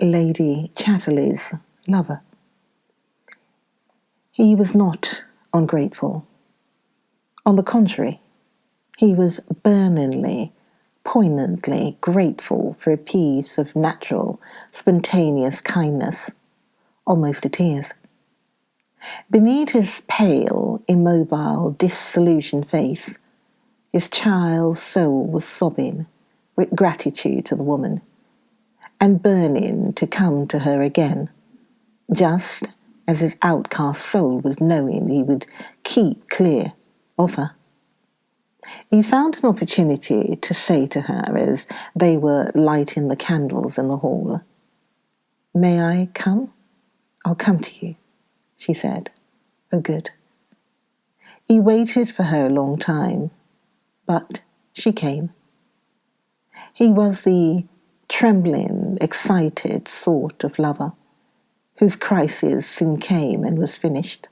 Lady Chatterley's lover. He was not ungrateful. On the contrary, he was burningly, poignantly grateful for a piece of natural, spontaneous kindness, almost to tears. Beneath his pale, immobile, disillusioned face, his child's soul was sobbing with gratitude to the woman, and burning to come to her again, just as his outcast soul was knowing he would keep clear of her. He found an opportunity to say to her as they were lighting the candles in the hall, "May I come? I'll come to you," she said. "Oh, good." He waited for her a long time, but she came. He was the trembling, excited sort of lover whose crisis soon came and was finished.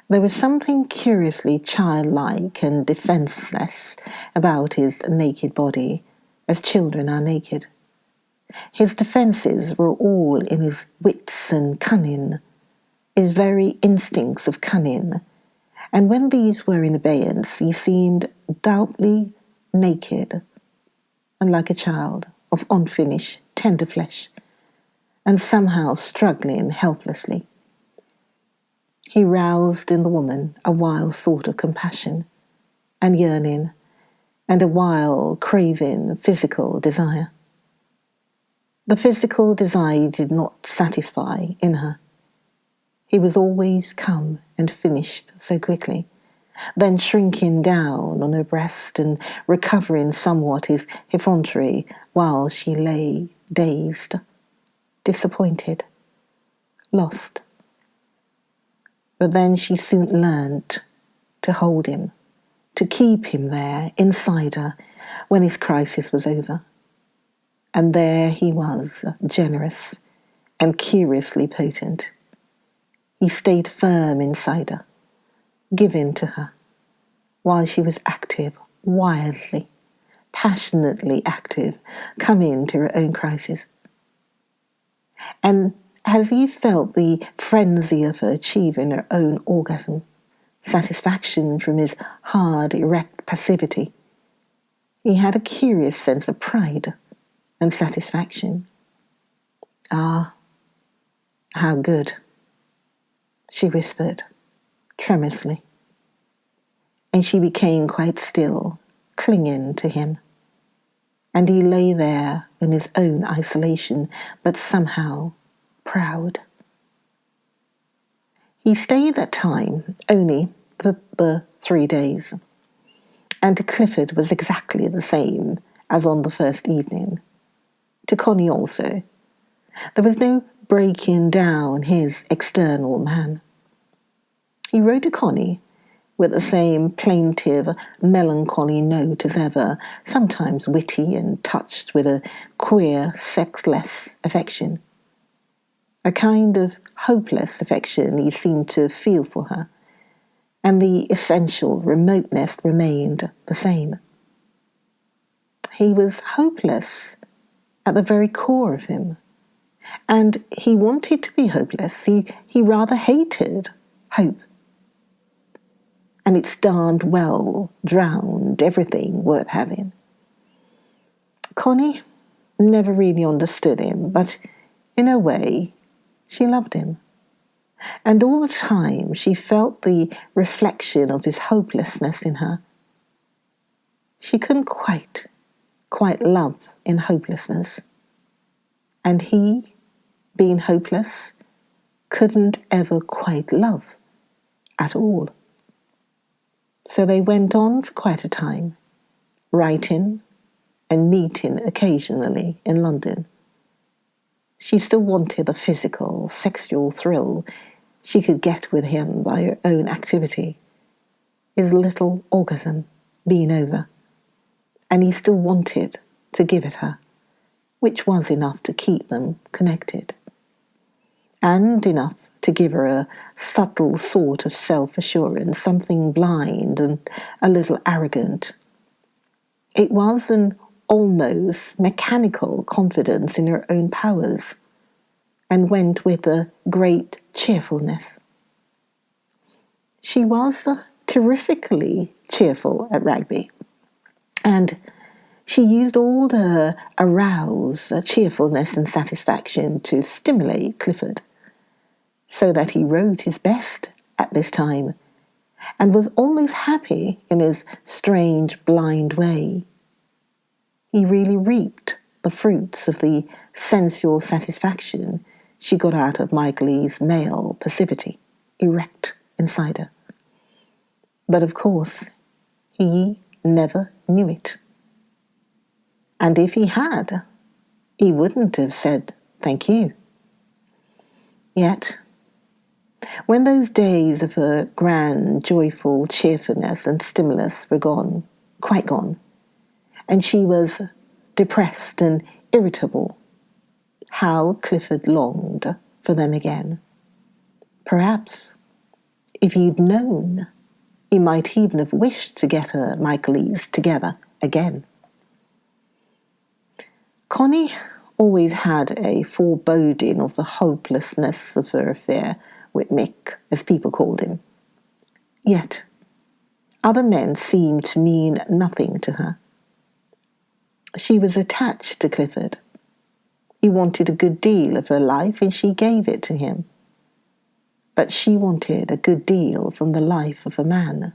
There was something curiously childlike and defenceless about his naked body, as children are naked. His defences were all in his wits and cunning, his very instincts of cunning, and when these were in abeyance, he seemed doubtly naked and like a child of unfinished, tender flesh, and somehow struggling helplessly. He roused in the woman a wild sort of compassion and yearning, and a wild, craving, physical desire. The physical desire did not satisfy in her. He was always come and finished so quickly, then shrinking down on her breast and recovering somewhat his effrontery while she lay dazed, disappointed, lost. But then she soon learnt to hold him, to keep him there inside her when his crisis was over. And there he was, generous and curiously potent. He stayed firm inside her, giving to her, while she was active, wildly, passionately active, coming to her own crisis. And as he felt the frenzy of her achieving her own orgasm, satisfaction from his hard, erect passivity, he had a curious sense of pride and satisfaction. "Ah, how good," she whispered, tremulously. And she became quite still, clinging to him. And he lay there in his own isolation, but somehow proud. He stayed that time only for the 3 days, and to Clifford was exactly the same as on the first evening. To Connie also. There was no breaking down his external man. He wrote to Connie with the same plaintive, melancholy note as ever, sometimes witty and touched with a queer, sexless affection. A kind of hopeless affection he seemed to feel for her, and the essential remoteness remained the same. He was hopeless at the very core of him, and he wanted to be hopeless. He rather hated hope. And it's darned well drowned everything worth having. Connie never really understood him, but in a way, she loved him. And all the time she felt the reflection of his hopelessness in her. She couldn't quite love in hopelessness. And he, being hopeless, couldn't ever quite love at all. So they went on for quite a time, writing and meeting occasionally in London. She still wanted the physical, sexual thrill she could get with him by her own activity, his little orgasm being over, and he still wanted to give it her, which was enough to keep them connected, and enough to give her a subtle sort of self-assurance, something blind and a little arrogant. It was an almost mechanical confidence in her own powers, and went with a great cheerfulness. She was terrifically cheerful at Rugby, and she used all her aroused cheerfulness and satisfaction to stimulate Clifford, so that he rode his best at this time, and was almost happy in his strange blind way. He really reaped the fruits of the sensual satisfaction she got out of Michaelie's male passivity, erect inside her. But of course, he never knew it. And if he had, he wouldn't have said thank you. Yet, when those days of her grand, joyful cheerfulness and stimulus were gone, quite gone, and she was depressed and irritable, how Clifford longed for them again. Perhaps, if he'd known, he might even have wished to get her Michaelie's together again. Connie always had a foreboding of the hopelessness of her affair with Mick, as people called him. Yet, other men seemed to mean nothing to her. She was attached to Clifford. He wanted a good deal of her life, and she gave it to him. But she wanted a good deal from the life of a man,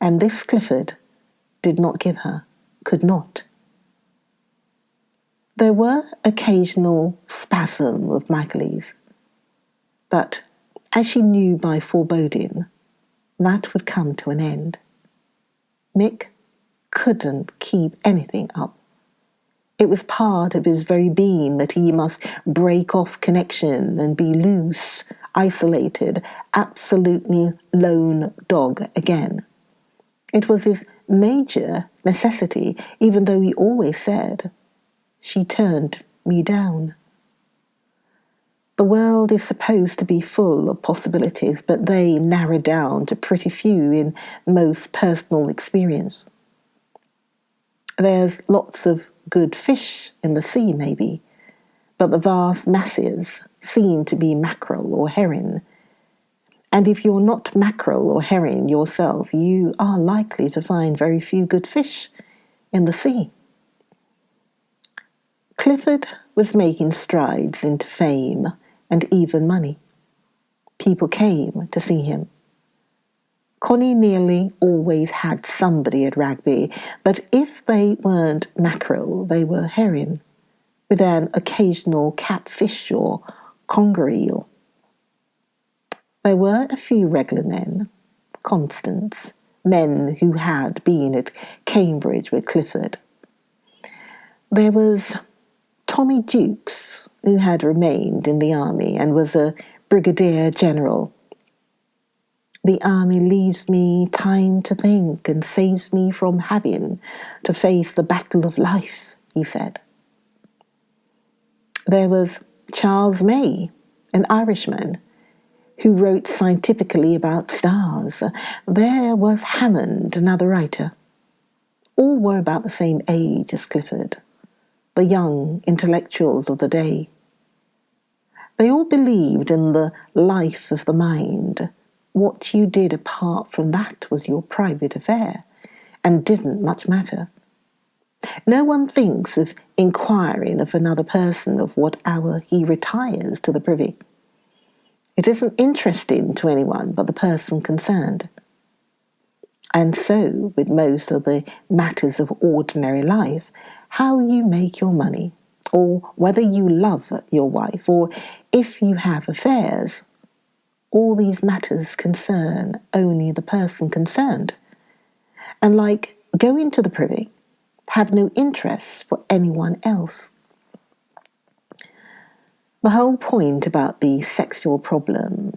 and this Clifford did not give her, could not. There were occasional spasms of Michaelie's, but as she knew by foreboding, that would come to an end. Mick couldn't keep anything up. It was part of his very being that he must break off connection and be loose, isolated, absolutely lone dog again. It was his major necessity, even though he always said, "She turned me down." The world is supposed to be full of possibilities, but they narrow down to pretty few in most personal experience. There's lots of good fish in the sea, maybe, but the vast masses seem to be mackerel or herring. And if you're not mackerel or herring yourself, you are likely to find very few good fish in the sea. Clifford was making strides into fame and even money. People came to see him. Connie nearly always had somebody at Rugby, but if they weren't mackerel, they were herring, with an occasional catfish or conger eel. There were a few regular men, constants, men who had been at Cambridge with Clifford. There was Tommy Dukes, who had remained in the army and was a brigadier general. "The army leaves me time to think and saves me from having to face the battle of life," he said. There was Charles May, an Irishman, who wrote scientifically about stars. There was Hammond, another writer. All were about the same age as Clifford, the young intellectuals of the day. They all believed in the life of the mind. What you did apart from that was your private affair, and didn't much matter. No one thinks of inquiring of another person of what hour he retires to the privy. It isn't interesting to anyone but the person concerned. And so, with most of the matters of ordinary life, how you make your money, or whether you love your wife, or if you have affairs, all these matters concern only the person concerned, and like going to the privy, have no interest for anyone else. The whole point about the sexual problem,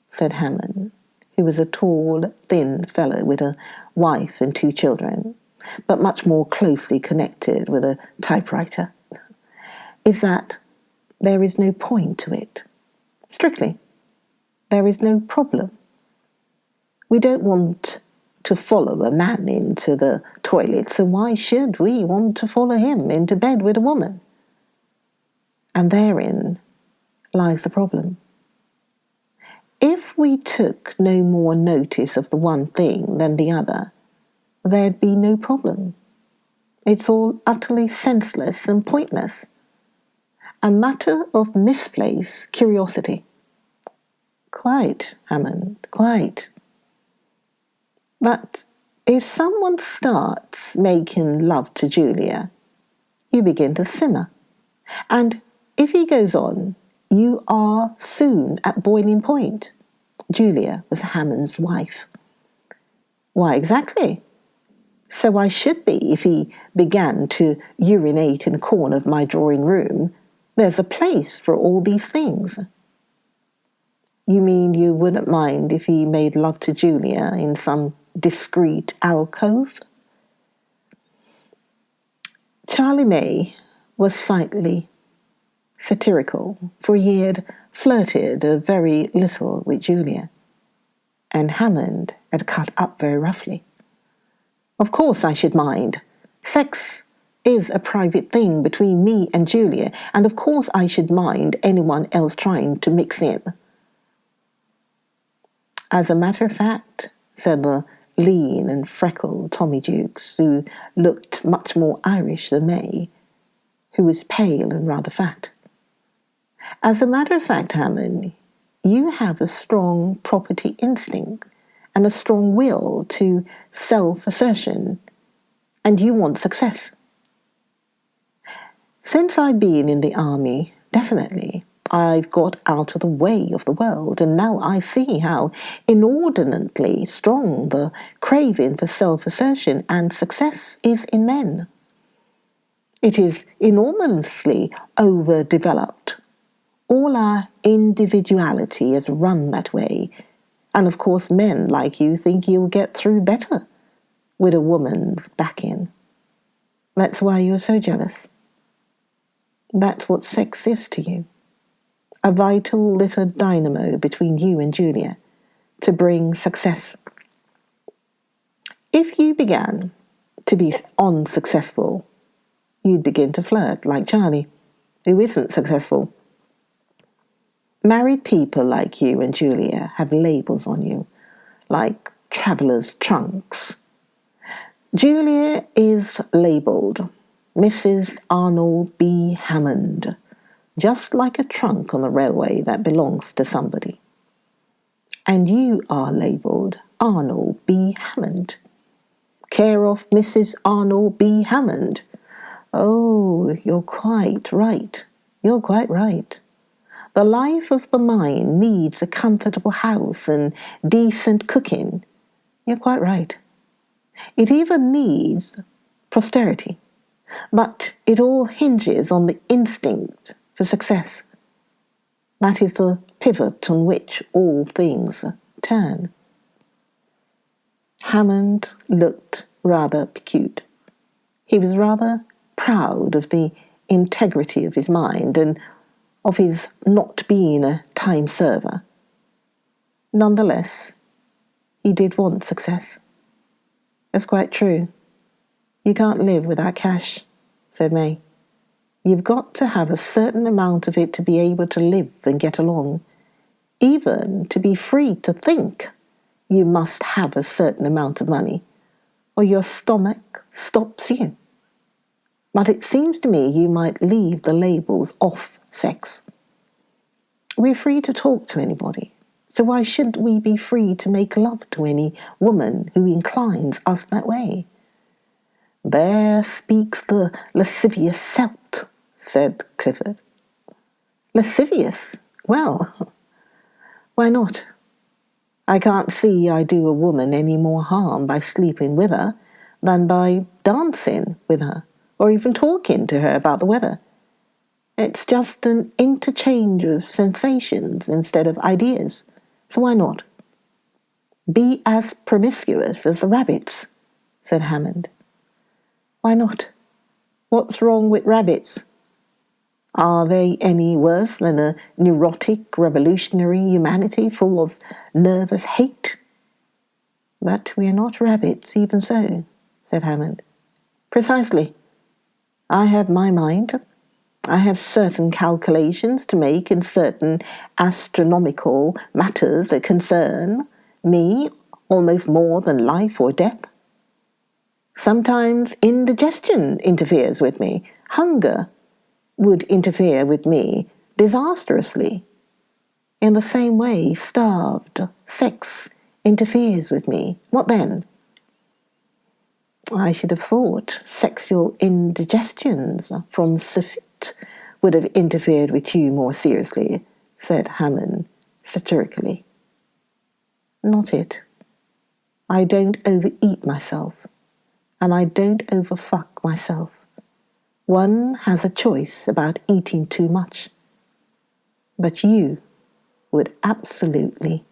said Hammond, who was a tall, thin fellow with a wife and 2 children, but much more closely connected with a typewriter, is that there is no point to it. Strictly, there is no problem. We don't want to follow a man into the toilet, so why should we want to follow him into bed with a woman? And therein lies the problem. If we took no more notice of the one thing than the other, there'd be no problem. It's all utterly senseless and pointless. A matter of misplaced curiosity. Quite, Hammond, quite. But if someone starts making love to Julia, you begin to simmer. And if he goes on, you are soon at boiling point. Julia was Hammond's wife. Why exactly? So I should be if he began to urinate in the corner of my drawing room. There's a place for all these things. You mean you wouldn't mind if he made love to Julia in some discreet alcove? Charlie May was slightly satirical, for he had flirted a very little with Julia, and Hammond had cut up very roughly. Of course I should mind. Sex is a private thing between me and Julia, and of course I should mind anyone else trying to mix in. As a matter of fact, said the lean and freckled Tommy Jukes, who looked much more Irish than May, who was pale and rather fat. As a matter of fact, Hammond, you have a strong property instinct and a strong will to self-assertion, and you want success. Since I've been in the army, definitely, I've got out of the way of the world, and now I see how inordinately strong the craving for self-assertion and success is in men. It is enormously overdeveloped. All our individuality is run that way, and of course men like you think you'll get through better with a woman's backing. That's why you're so jealous. That's what sex is to you. A vital little dynamo between you and Julia to bring success. If you began to be unsuccessful, you'd begin to flirt like Charlie, who isn't successful. Married people like you and Julia have labels on you, like traveller's trunks. Julia is labelled Mrs. Arnold B. Hammond, just like a trunk on the railway that belongs to somebody. And you are labelled Arnold B. Hammond, care of Mrs. Arnold B. Hammond. Oh, you're quite right. You're quite right. The life of the mind needs a comfortable house and decent cooking. You're quite right. It even needs posterity. But it all hinges on the instinct for success. That is the pivot on which all things turn. Hammond looked rather piqued. He was rather proud of the integrity of his mind and of his not being a time server. Nonetheless, he did want success. That's quite true. You can't live without cash, said May. You've got to have a certain amount of it to be able to live and get along. Even to be free to think, you must have a certain amount of money, or your stomach stops you. But it seems to me you might leave the labels off sex. We're free to talk to anybody, so why shouldn't we be free to make love to any woman who inclines us that way? There speaks the lascivious Celt, said Clifford. Lascivious? Well, why not? I can't see I do a woman any more harm by sleeping with her than by dancing with her, or even talking to her about the weather. It's just an interchange of sensations instead of ideas, so why not? Be as promiscuous as the rabbits, said Hammond. Why not? What's wrong with rabbits? Are they any worse than a neurotic, revolutionary humanity full of nervous hate? But we are not rabbits, even so, said Hammond. Precisely. I have my mind. I have certain calculations to make in certain astronomical matters that concern me almost more than life or death. Sometimes indigestion interferes with me. Hunger would interfere with me disastrously. In the same way, starved sex interferes with me. What then? I should have thought sexual indigestions from surfeit would have interfered with you more seriously, said Hammond satirically. Not it. I don't overeat myself, and I don't overfuck myself. One has a choice about eating too much. But you would absolutely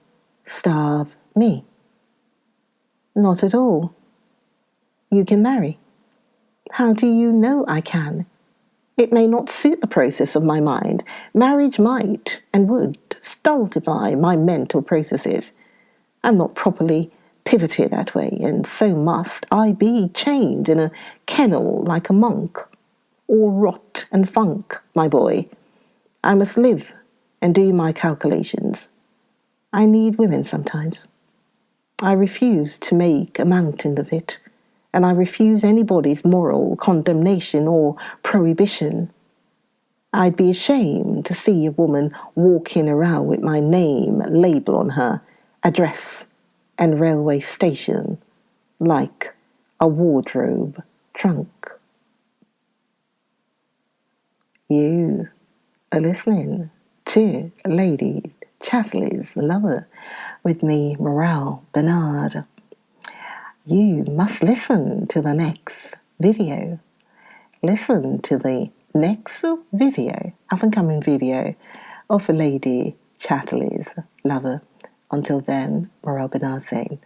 starve me. Not at all. You can marry. How do you know I can? It may not suit the process of my mind. Marriage might and would stultify my mental processes. I'm not properly pivoted that way, and so must I be chained in a kennel like a monk. All rot and funk, my boy. I must live and do my calculations. I need women sometimes. I refuse to make a mountain of it, and I refuse anybody's moral condemnation or prohibition. I'd be ashamed to see a woman walking around with my name labeled on her address and railway station like a wardrobe trunk. You are listening to Lady Chatterley's Lover with me, Morel Bernard. You must listen to the next video. Listen to the next video, up and coming video of Lady Chatterley's Lover. Until then, Morel Bernard saying,